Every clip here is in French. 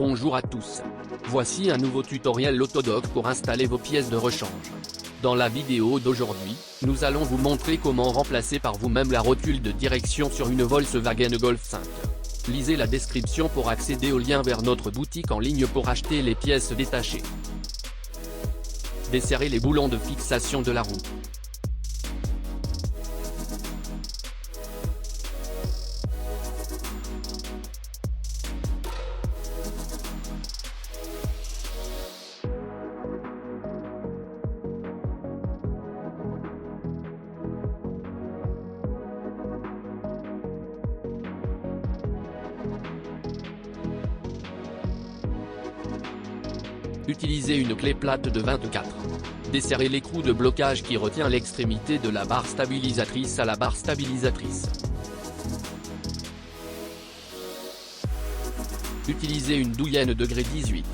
Bonjour à tous. Voici un nouveau tutoriel Autodoc pour installer vos pièces de rechange. Dans la vidéo d'aujourd'hui, nous allons vous montrer comment remplacer par vous-même la rotule de direction sur une Volkswagen Golf 5. Lisez la description pour accéder au lien vers notre boutique en ligne pour acheter les pièces détachées. Desserrez les boulons de fixation de la roue. Utilisez une clé plate de 24. Desserrez l'écrou de blocage qui retient l'extrémité de la barre stabilisatrice à la barre stabilisatrice. Utilisez une douillenne degré 18.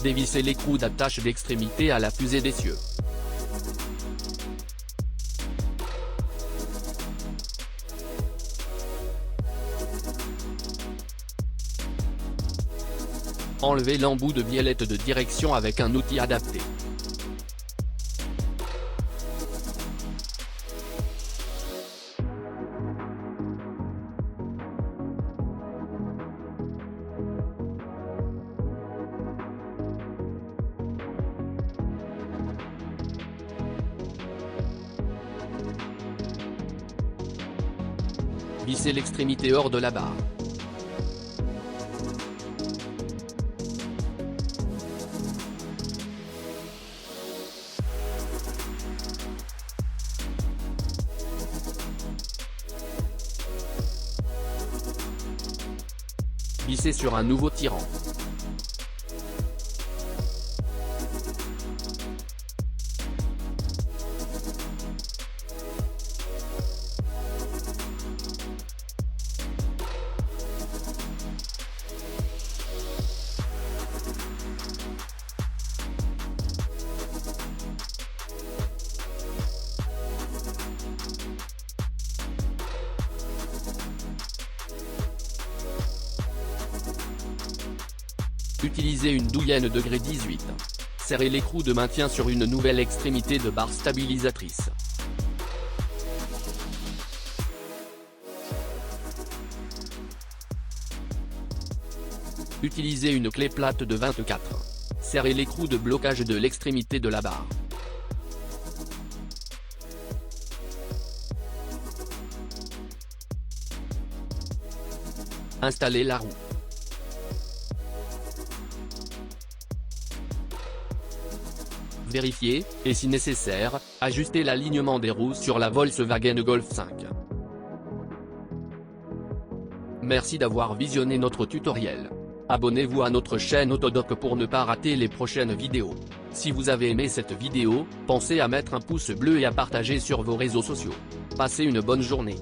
Dévissez l'écrou d'attache d'extrémité à la fusée d'essieu. Enlevez l'embout de biellette de direction avec un outil adapté. Vissez l'extrémité hors de la barre. Vissez sur un nouveau tirant. Utilisez une douillenne degré 18. Serrez l'écrou de maintien sur une nouvelle extrémité de barre stabilisatrice. Utilisez une clé plate de 24. Serrez l'écrou de blocage de l'extrémité de la barre. Installez la roue. Vérifiez, et si nécessaire, ajustez l'alignement des roues sur la Volkswagen Golf 5. Merci d'avoir visionné notre tutoriel. Abonnez-vous à notre chaîne Autodoc pour ne pas rater les prochaines vidéos. Si vous avez aimé cette vidéo, pensez à mettre un pouce bleu et à partager sur vos réseaux sociaux. Passez une bonne journée.